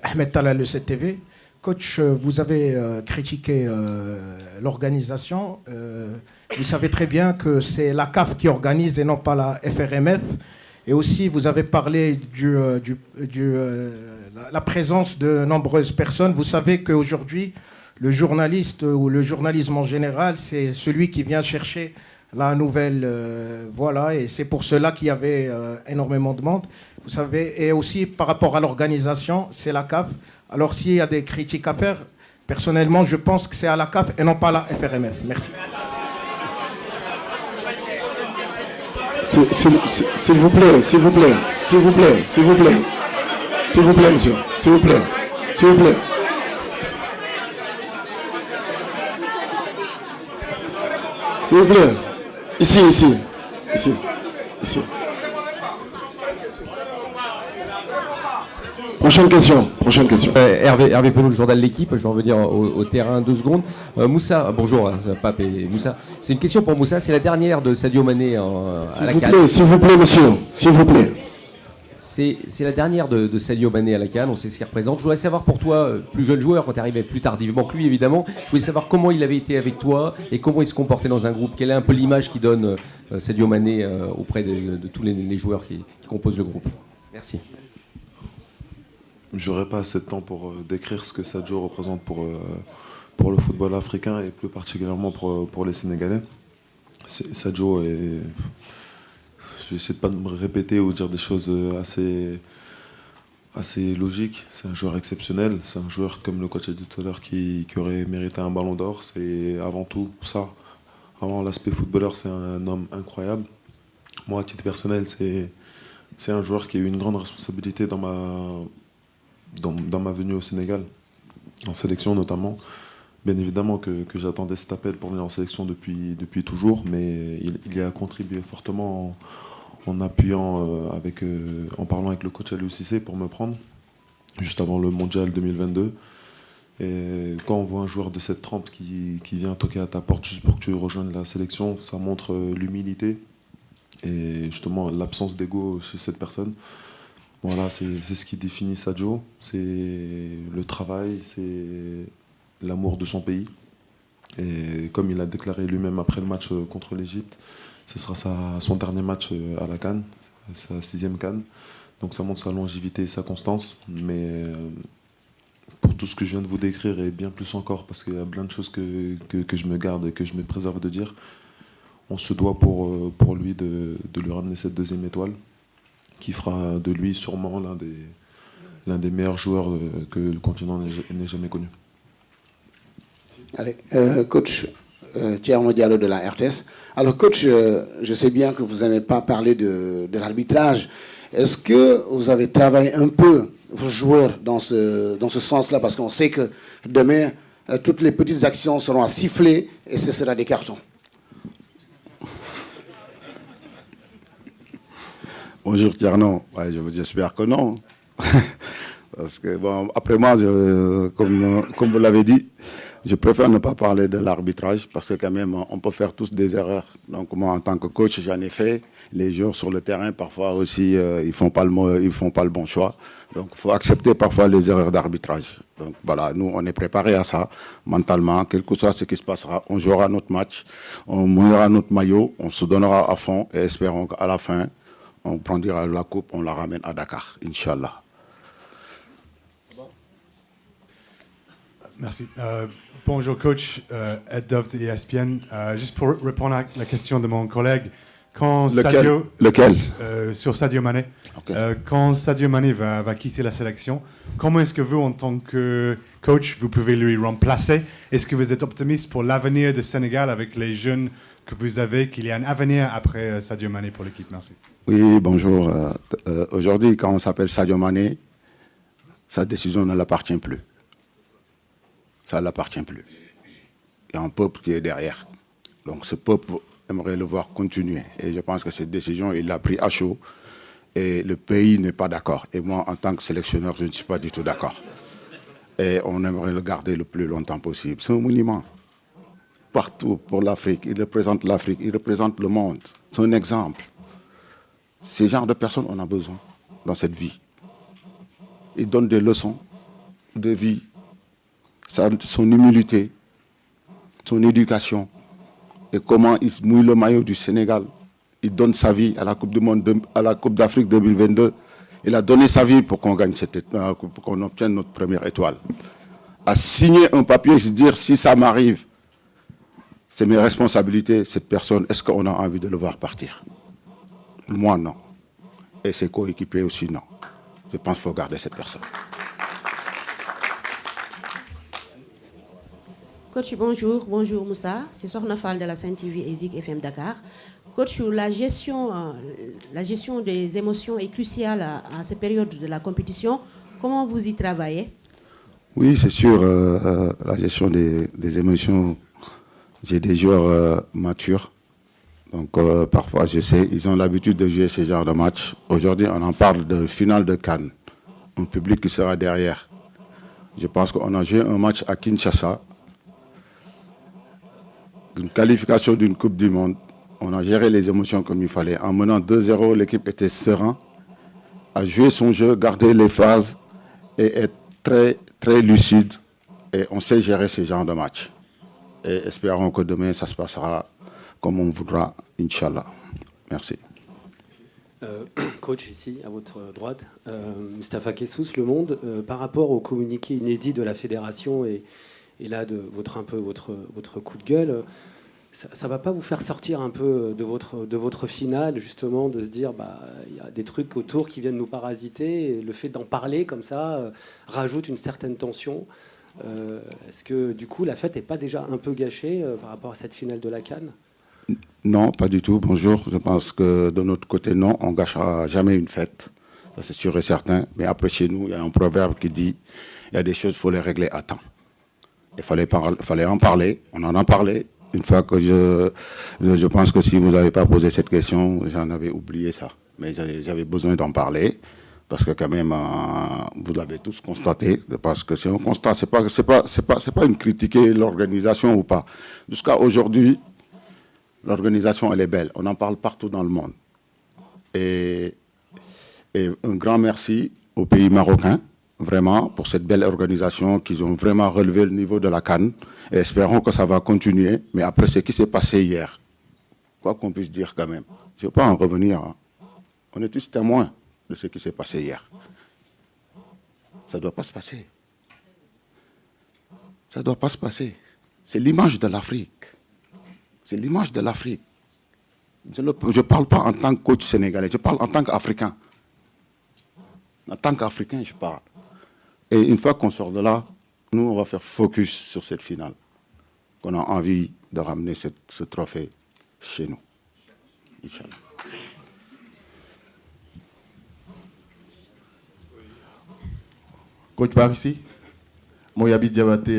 Ahmed Talal, le CTV. Coach, vous avez critiqué l'organisation. Vous savez très bien que c'est la CAF qui organise et non pas la FRMF. Et aussi, vous avez parlé la présence de nombreuses personnes. Vous savez qu'aujourd'hui, le journaliste ou le journalisme en général, c'est celui qui vient chercher la nouvelle. Voilà, et c'est pour cela qu'il y avait énormément de monde. Vous savez, et aussi par rapport à l'organisation, c'est la CAF. Alors s'il y a des critiques à faire, personnellement, je pense que c'est à la CAF et non pas à la FRMF. Merci. S'il vous plaît, s'il vous plaît, s'il vous plaît, s'il vous plaît, s'il vous plaît, monsieur, s'il vous plaît, s'il vous plaît. S'il vous plaît. Ici. Prochaine question. Hervé Penaud, le journal L'Équipe. Je vais revenir au terrain 2 secondes. Moussa, bonjour, Pape et Moussa. C'est une question pour Moussa. C'est la dernière de Sadio Mané à la CAN. S'il vous plaît, monsieur. S'il vous plaît. C'est la dernière de Sadio Mané à la CAN. On sait ce qu'il représente. Je voudrais savoir pour toi, plus jeune joueur, quand tu arrivais plus tardivement que lui, évidemment, je voulais savoir comment il avait été avec toi et comment il se comportait dans un groupe. Quelle est un peu l'image qu'il donne Sadio Mané auprès de tous les joueurs qui composent le groupe. Merci. J'aurais pas assez de temps pour décrire ce que Sadio représente pour le football africain et plus particulièrement pour les Sénégalais. Sadio est... Je vais essayer de pas me répéter ou dire des choses assez logiques. C'est un joueur exceptionnel. C'est un joueur, comme le coach a dit tout à l'heure, qui aurait mérité un ballon d'or. C'est avant tout ça. Avant l'aspect footballeur, c'est un homme incroyable. Moi, à titre personnel, c'est un joueur qui a eu une grande responsabilité dans ma venue au Sénégal, en sélection notamment. Bien évidemment que j'attendais cet appel pour venir en sélection depuis toujours, mais il y a contribué fortement en appuyant, en parlant avec le coach Aliou Cissé pour me prendre, juste avant le Mondial 2022. Et quand on voit un joueur de cette trempe qui vient toquer à ta porte juste pour que tu rejoignes la sélection, ça montre l'humilité et justement l'absence d'ego chez cette personne. Voilà, c'est ce qui définit Sadio, c'est le travail, c'est l'amour de son pays. Et comme il a déclaré lui-même après le match contre l'Égypte, ce sera son dernier match à la CAN, sa 6e CAN. Donc ça montre sa longévité et sa constance. Mais pour tout ce que je viens de vous décrire et bien plus encore, parce qu'il y a plein de choses que je me garde et que je me préserve de dire, on se doit pour lui de lui ramener cette 2e étoile, qui fera de lui sûrement l'un des meilleurs joueurs que le continent n'ait jamais connu. Allez, coach Thierno Diallo de la RTS. Alors coach, je sais bien que vous n'avez pas parlé de l'arbitrage. Est-ce que vous avez travaillé un peu vos joueurs dans ce sens-là? Parce qu'on sait que demain, toutes les petites actions seront à siffler et ce sera des cartons. Bonjour Thierno, ouais, j'espère que non. Parce que, bon, après moi, comme vous l'avez dit, je préfère ne pas parler de l'arbitrage parce que quand même, on peut faire tous des erreurs. Donc moi, en tant que coach, j'en ai fait. Les joueurs sur le terrain, parfois aussi, ils font pas le bon choix. Donc il faut accepter parfois les erreurs d'arbitrage. Donc voilà, nous, on est préparés à ça, mentalement. Quel que soit ce qui se passera, on jouera notre match, on mouillera notre maillot, on se donnera à fond et espérons qu'à la fin, on prendra la coupe, on la ramène à Dakar, Inch'Allah. Merci. Bonjour coach, Ed Dove de ESPN. Juste pour répondre à la question de mon collègue, quand Lequel sur Sadio Mané. Okay. Quand Sadio Mané va quitter la sélection, comment est-ce que vous, en tant que coach, vous pouvez lui remplacer? Est-ce que vous êtes optimiste pour l'avenir du Sénégal avec les jeunes que vous avez, qu'il y a un avenir après Sadio Mané pour l'équipe? Merci. Oui, bonjour. Aujourd'hui, quand on s'appelle Sadio Mané, sa décision ne l'appartient plus. Ça ne l'appartient plus. Il y a un peuple qui est derrière. Donc ce peuple aimerait le voir continuer. Et je pense que cette décision, il l'a pris à chaud. Et le pays n'est pas d'accord. Et moi, en tant que sélectionneur, je ne suis pas du tout d'accord. Et on aimerait le garder le plus longtemps possible. C'est un monument. Partout pour l'Afrique. Il représente l'Afrique, il représente le monde. C'est un exemple. Ce genre de personnes, on a besoin dans cette vie. Il donne des leçons de vie, son humilité, son éducation, et comment il se mouille le maillot du Sénégal. Il donne sa vie à la Coupe du Monde, à la Coupe d'Afrique 2022. Il a donné sa vie pour qu'on gagne pour qu'on obtienne notre première étoile. À signer un papier et se dire, si ça m'arrive, c'est mes responsabilités, cette personne, est-ce qu'on a envie de le voir partir? Moi, non. Et ses coéquipiers aussi, non. Je pense qu'il faut garder cette personne. Coach, bonjour. Bonjour Moussa. C'est Sorna Fall de la Sen TV et Zik FM Dakar. Coach, la gestion des émotions est cruciale à cette période de la compétition. Comment vous y travaillez? Oui, c'est sûr. La gestion des émotions, j'ai des joueurs matures. Donc parfois, je sais, ils ont l'habitude de jouer ce genre de match. Aujourd'hui, on en parle de finale de Cannes. Un public qui sera derrière. Je pense qu'on a joué un match à Kinshasa. Une qualification d'une Coupe du Monde. On a géré les émotions comme il fallait. En menant 2-0, l'équipe était sereine, a joué son jeu, gardé les phases et être très, très lucide. Et on sait gérer ce genre de match. Et espérons que demain, ça se passera comme on voudra, Inch'Allah. Merci. Coach, ici, à votre droite, Mustapha Kessous, Le Monde, par rapport au communiqué inédit de la fédération et là de votre coup de gueule, ça ne va pas vous faire sortir un peu de votre finale, justement, de se dire il y a des trucs autour qui viennent nous parasiter, et le fait d'en parler comme ça rajoute une certaine tension. Est-ce que du coup la fête n'est pas déjà un peu gâchée par rapport à cette finale de la CAN? Non, pas du tout. Bonjour. Je pense que de notre côté, non, on ne gâchera jamais une fête. Ça, c'est sûr et certain. Mais après, chez nous, il y a un proverbe qui dit il y a des choses, il faut les régler à temps. Il fallait en parler. On en a parlé. Une fois que je pense que si vous n'avez pas posé cette question, j'en avais oublié ça. Mais j'avais besoin d'en parler. Parce que quand même, vous l'avez tous constaté. Parce que c'est un constat. C'est pas une critiquer l'organisation ou pas. Jusqu'à aujourd'hui, l'organisation, elle est belle. On en parle partout dans le monde. Et un grand merci aux pays marocains, vraiment, pour cette belle organisation qu'ils ont vraiment relevé le niveau de la CAN. Et espérons que ça va continuer. Mais après ce qui s'est passé hier, quoi qu'on puisse dire quand même, je ne vais pas en revenir. Hein. On est tous témoins de ce qui s'est passé hier. Ça ne doit pas se passer. Ça ne doit pas se passer. C'est l'image de l'Afrique. C'est l'image de l'Afrique. Je ne parle pas en tant que coach sénégalais, je parle en tant qu'Africain. En tant qu'Africain, je parle. Et une fois qu'on sort de là, nous, on va faire focus sur cette finale. On a envie de ramener ce trophée chez nous. Inch'Allah. Coach par ici, moi, Yabi Diabaté.